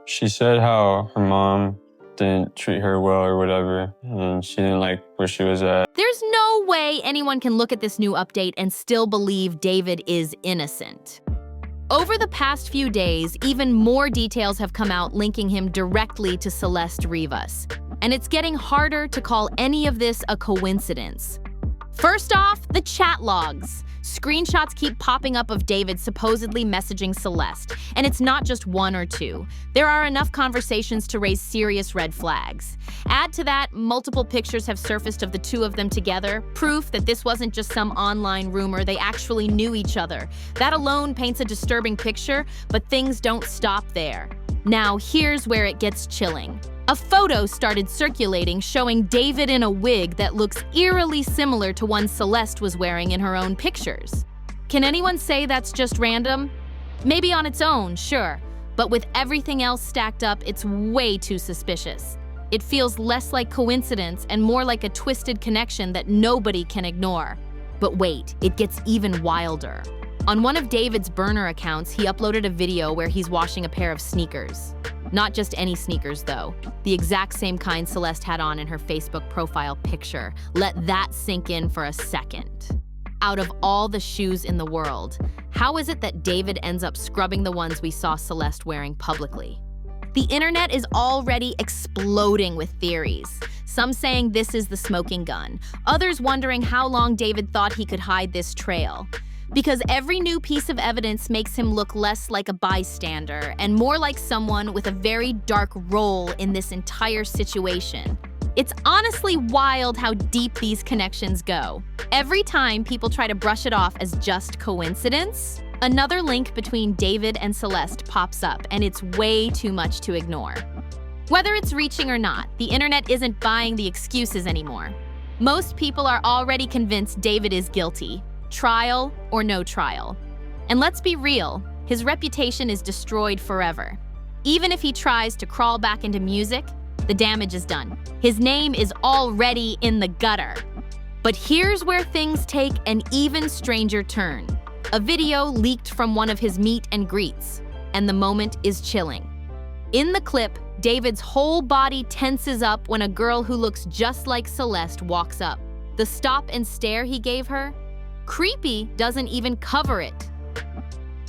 She said how her mom didn't treat her well or whatever, and she didn't like where she was at. There's no way anyone can look at this new update and still believe David is innocent. Over the past few days, even more details have come out linking him directly to Celeste Rivas, and it's getting harder to call any of this a coincidence. First off, the chat logs. Screenshots keep popping up of David supposedly messaging Celeste, and it's not just one or two. There are enough conversations to raise serious red flags. Add to that, multiple pictures have surfaced of the two of them together, proof that this wasn't just some online rumor, they actually knew each other. That alone paints a disturbing picture, but things don't stop there. Now, here's where it gets chilling. A photo started circulating showing David in a wig that looks eerily similar to one Celeste was wearing in her own pictures. Can anyone say that's just random? Maybe on its own, sure, but with everything else stacked up, it's way too suspicious. It feels less like coincidence and more like a twisted connection that nobody can ignore. But wait, it gets even wilder. On one of David's burner accounts, he uploaded a video where he's washing a pair of sneakers. Not just any sneakers, though. The exact same kind Celeste had on in her Facebook profile picture. Let that sink in for a second. Out of all the shoes in the world, how is it that David ends up scrubbing the ones we saw Celeste wearing publicly? The internet is already exploding with theories. Some saying this is the smoking gun, others wondering how long David thought he could hide this trail. Because every new piece of evidence makes him look less like a bystander and more like someone with a very dark role in this entire situation. It's honestly wild how deep these connections go. Every time people try to brush it off as just coincidence, another link between David and Celeste pops up, and it's way too much to ignore. Whether it's reaching or not, the internet isn't buying the excuses anymore. Most people are already convinced David is guilty. Trial or no trial. And let's be real, his reputation is destroyed forever. Even if he tries to crawl back into music, the damage is done. His name is already in the gutter. But here's where things take an even stranger turn. A video leaked from one of his meet and greets, and the moment is chilling. In the clip, David's whole body tenses up when a girl who looks just like Celeste walks up. The stop and stare he gave her, creepy doesn't even cover it.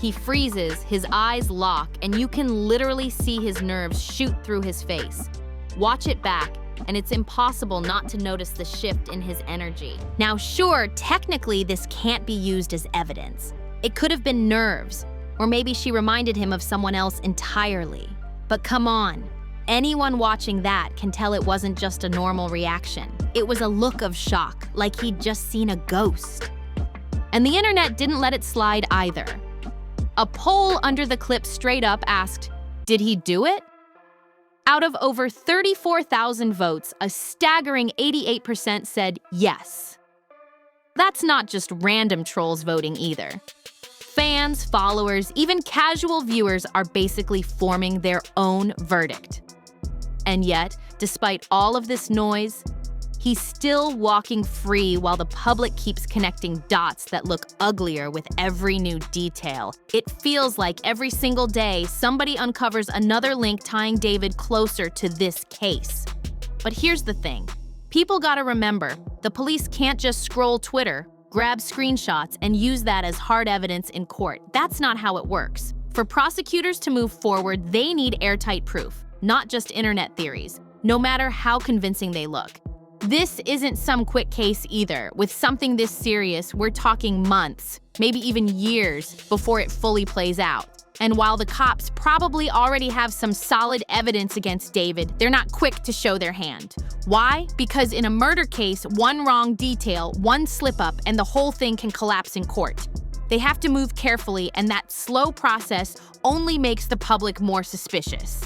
He freezes, his eyes lock, and you can literally see his nerves shoot through his face. Watch it back, and it's impossible not to notice the shift in his energy. Now sure, technically this can't be used as evidence. It could have been nerves, or maybe she reminded him of someone else entirely. But come on, anyone watching that can tell it wasn't just a normal reaction. It was a look of shock, like he'd just seen a ghost. And the internet didn't let it slide either. A poll under the clip straight up asked, "Did he do it?" Out of over 34,000 votes, a staggering 88% said yes. That's not just random trolls voting either. Fans, followers, even casual viewers are basically forming their own verdict. And yet, despite all of this noise, he's still walking free while the public keeps connecting dots that look uglier with every new detail. It feels like every single day, somebody uncovers another link tying David closer to this case. But here's the thing. People gotta remember, the police can't just scroll Twitter, grab screenshots, and use that as hard evidence in court. That's not how it works. For prosecutors to move forward, they need airtight proof, not just internet theories, no matter how convincing they look. This isn't some quick case either. With something this serious, we're talking months, maybe even years, before it fully plays out. And while the cops probably already have some solid evidence against David, they're not quick to show their hand. Why? Because in a murder case, one wrong detail, one slip-up, and the whole thing can collapse in court. They have to move carefully, and that slow process only makes the public more suspicious.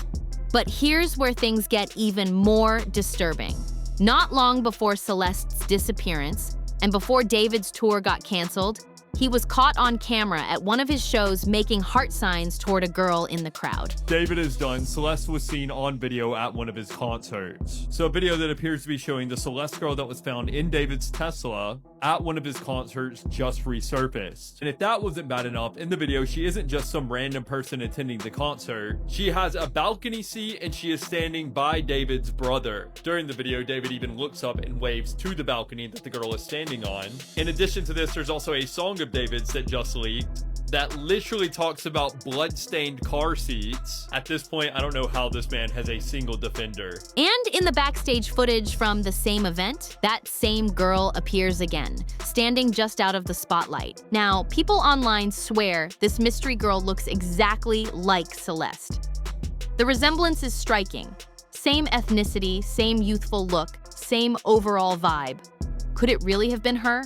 But here's where things get even more disturbing. Not long before Celeste's disappearance, and before David's tour got canceled, he was caught on camera at one of his shows making heart signs toward a girl in the crowd. David is done. Celeste was seen on video at one of his concerts. So a video that appears to be showing the Celeste girl that was found in David's Tesla at one of his concerts just resurfaced. And if that wasn't bad enough, in the video, she isn't just some random person attending the concert. She has a balcony seat and she is standing by David's brother. During the video, David even looks up and waves to the balcony that the girl is standing on. In addition to this, there's also a song of David's that just leaked that literally talks about blood-stained car seats. At this point, I don't know how this man has a single defender. And in the backstage footage from the same event, that same girl appears again, standing just out of the spotlight. Now, people online swear this mystery girl looks exactly like Celeste. The resemblance is striking. Same ethnicity, same youthful look, same overall vibe. Could it really have been her?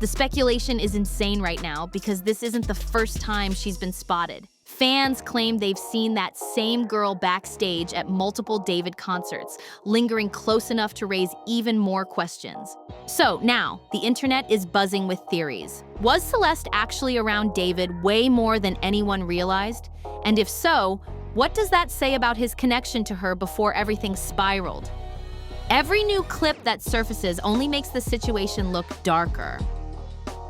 The speculation is insane right now because this isn't the first time she's been spotted. Fans claim they've seen that same girl backstage at multiple David concerts, lingering close enough to raise even more questions. So now, the internet is buzzing with theories. Was Celeste actually around David way more than anyone realized? And if so, what does that say about his connection to her before everything spiraled? Every new clip that surfaces only makes the situation look darker.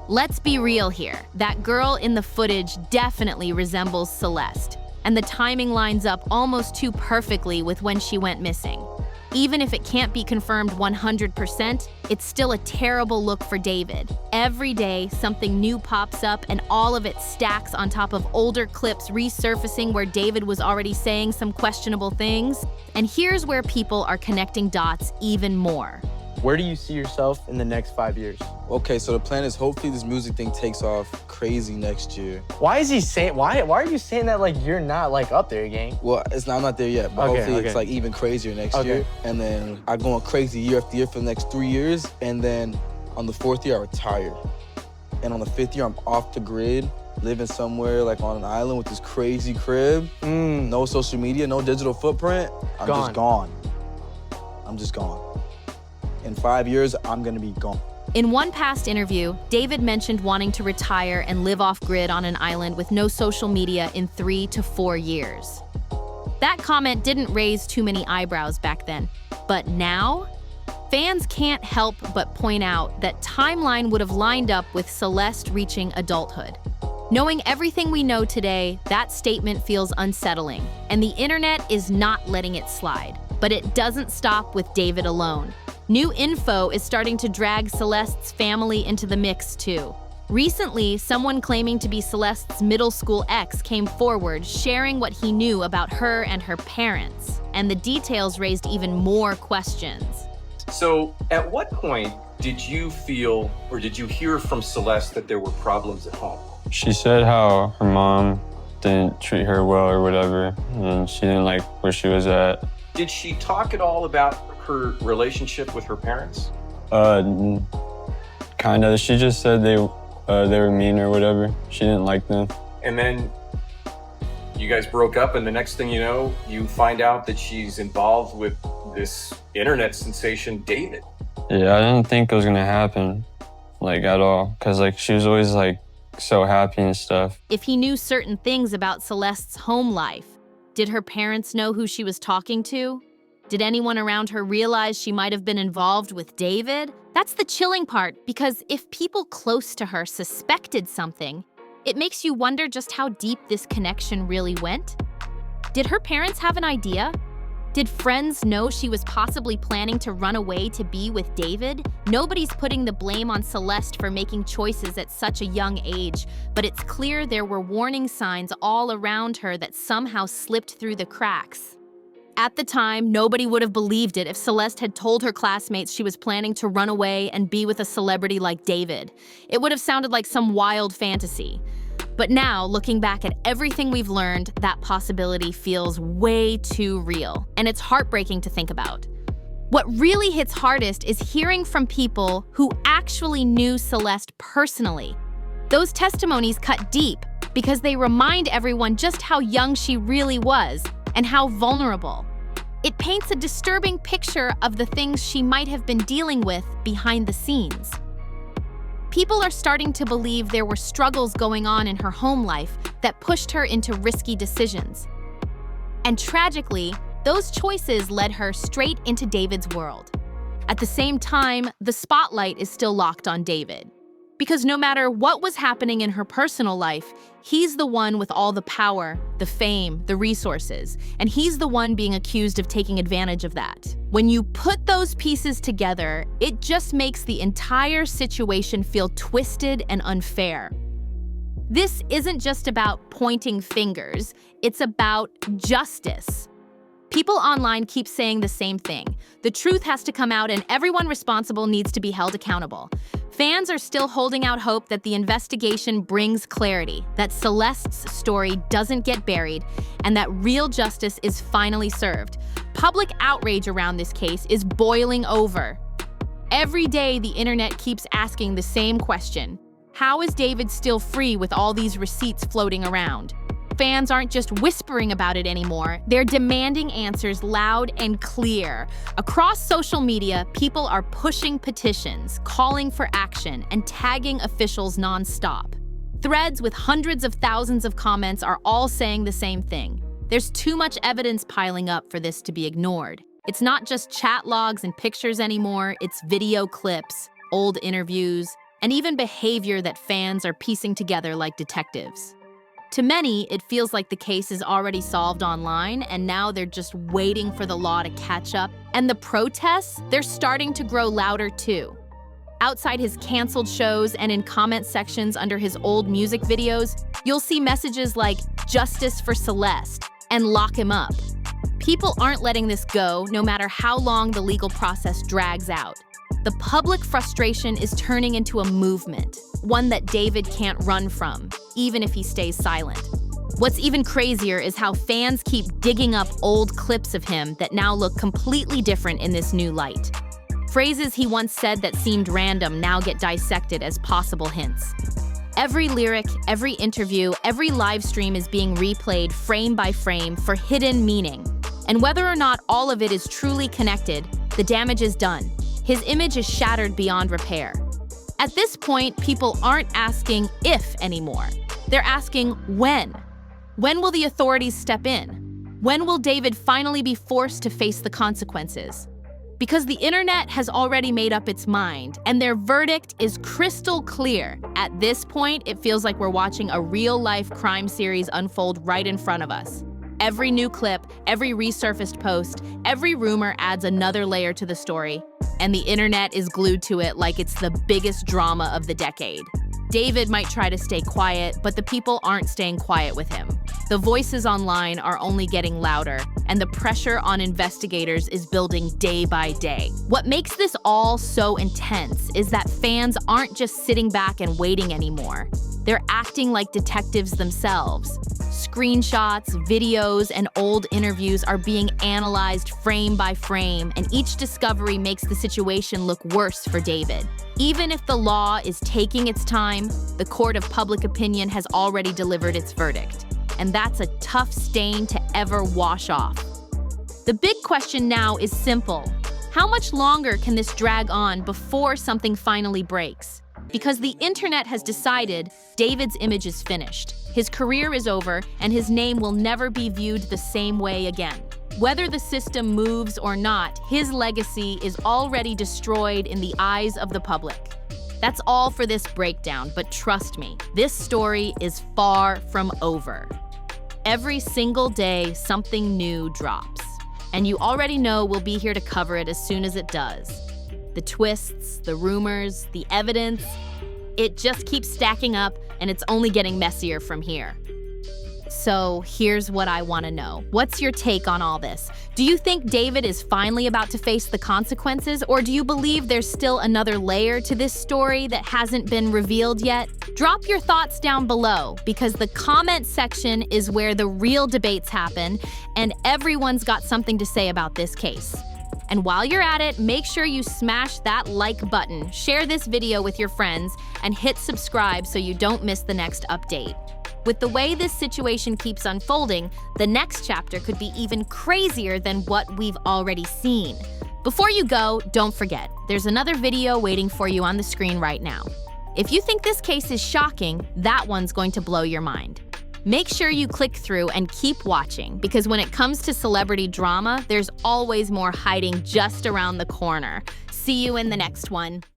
Let's be real here. That girl in the footage definitely resembles Celeste, and the timing lines up almost too perfectly with when she went missing. Even if it can't be confirmed 100%, it's still a terrible look for David. Every day, something new pops up and all of it stacks on top of older clips resurfacing where David was already saying some questionable things. And here's where people are connecting dots even more. Where do you see yourself in the next 5 years? Okay, so the plan is hopefully this music thing takes off crazy next year. Why is he saying, why are you saying that like you're not like up there, gang? Well, I'm not there yet, but hopefully it's like even crazier next year. And then I go on crazy year after year for the next 3 years. And then on the 4th year, I retire. And on the 5th year, I'm off the grid, living somewhere like on an island with this crazy crib. No social media, no digital footprint. I'm just gone. I'm just gone. In 5 years, I'm gonna be gone. In one past interview, David mentioned wanting to retire and live off-grid on an island with no social media in 3 to 4 years. That comment didn't raise too many eyebrows back then, but now? Fans can't help but point out that timeline would have lined up with Celeste reaching adulthood. Knowing everything we know today, that statement feels unsettling, and the internet is not letting it slide. But it doesn't stop with David alone. New info is starting to drag Celeste's family into the mix too. Recently, someone claiming to be Celeste's middle school ex came forward sharing what he knew about her and her parents, and the details raised even more questions. So, at what point did you feel or did you hear from Celeste that there were problems at home? She said how her mom didn't treat her well or whatever, and she didn't like where she was at. Did she talk at all about her relationship with her parents? Kind of. She just said they were mean or whatever. She didn't like them. And then you guys broke up, and the next thing you know, you find out that she's involved with this internet sensation, David. Yeah, I didn't think it was gonna happen, like, at all. Cause like, she was always like so happy and stuff. If he knew certain things about Celeste's home life, did her parents know who she was talking to? Did anyone around her realize she might have been involved with David? That's the chilling part, because if people close to her suspected something, it makes you wonder just how deep this connection really went. Did her parents have an idea? Did friends know she was possibly planning to run away to be with David? Nobody's putting the blame on Celeste for making choices at such a young age, but it's clear there were warning signs all around her that somehow slipped through the cracks. At the time, nobody would have believed it if Celeste had told her classmates she was planning to run away and be with a celebrity like David. It would have sounded like some wild fantasy. But now, looking back at everything we've learned, that possibility feels way too real, and it's heartbreaking to think about. What really hits hardest is hearing from people who actually knew Celeste personally. Those testimonies cut deep because they remind everyone just how young she really was and how vulnerable. It paints a disturbing picture of the things she might have been dealing with behind the scenes. People are starting to believe there were struggles going on in her home life that pushed her into risky decisions. And tragically, those choices led her straight into David's world. At the same time, the spotlight is still locked on David. Because no matter what was happening in her personal life, he's the one with all the power, the fame, the resources, and he's the one being accused of taking advantage of that. When you put those pieces together, it just makes the entire situation feel twisted and unfair. This isn't just about pointing fingers, it's about justice. People online keep saying the same thing. The truth has to come out and everyone responsible needs to be held accountable. Fans are still holding out hope that the investigation brings clarity, that Celeste's story doesn't get buried, and that real justice is finally served. Public outrage around this case is boiling over. Every day, the internet keeps asking the same question. How is David still free with all these receipts floating around? Fans aren't just whispering about it anymore, they're demanding answers loud and clear. Across social media, people are pushing petitions, calling for action, and tagging officials nonstop. Threads with hundreds of thousands of comments are all saying the same thing. There's too much evidence piling up for this to be ignored. It's not just chat logs and pictures anymore, it's video clips, old interviews, and even behavior that fans are piecing together like detectives. To many, it feels like the case is already solved online, and now they're just waiting for the law to catch up. And the protests, they're starting to grow louder too. Outside his canceled shows and in comment sections under his old music videos, you'll see messages like "Justice for Celeste" and "Lock him up." People aren't letting this go, no matter how long the legal process drags out. The public frustration is turning into a movement, one that David can't run from, even if he stays silent. What's even crazier is how fans keep digging up old clips of him that now look completely different in this new light. Phrases he once said that seemed random now get dissected as possible hints. Every lyric, every interview, every live stream is being replayed frame by frame for hidden meaning. And whether or not all of it is truly connected, the damage is done. His image is shattered beyond repair. At this point, people aren't asking if anymore. They're asking when. When will the authorities step in? When will David finally be forced to face the consequences? Because the internet has already made up its mind, and their verdict is crystal clear. At this point, it feels like we're watching a real-life crime series unfold right in front of us. Every new clip, every resurfaced post, every rumor adds another layer to the story, and the internet is glued to it like it's the biggest drama of the decade. David might try to stay quiet, but the people aren't staying quiet with him. The voices online are only getting louder, and the pressure on investigators is building day by day. What makes this all so intense is that fans aren't just sitting back and waiting anymore. They're acting like detectives themselves. Screenshots, videos, and old interviews are being analyzed frame by frame, and each discovery makes the situation look worse for David. Even if the law is taking its time, the court of public opinion has already delivered its verdict. And that's a tough stain to ever wash off. The big question now is simple. How much longer can this drag on before something finally breaks? Because the internet has decided David's image is finished. His career is over, and his name will never be viewed the same way again. Whether the system moves or not, his legacy is already destroyed in the eyes of the public. That's all for this breakdown, but trust me, this story is far from over. Every single day, something new drops. And you already know we'll be here to cover it as soon as it does. The twists, the rumors, the evidence, it just keeps stacking up, and it's only getting messier from here. So here's what I want to know. What's your take on all this? Do you think David is finally about to face the consequences, or do you believe there's still another layer to this story that hasn't been revealed yet? Drop your thoughts down below, because the comment section is where the real debates happen, and everyone's got something to say about this case. And while you're at it, make sure you smash that like button, share this video with your friends, and hit subscribe so you don't miss the next update. With the way this situation keeps unfolding, the next chapter could be even crazier than what we've already seen. Before you go, don't forget, there's another video waiting for you on the screen right now. If you think this case is shocking, that one's going to blow your mind. Make sure you click through and keep watching, because when it comes to celebrity drama, there's always more hiding just around the corner. See you in the next one.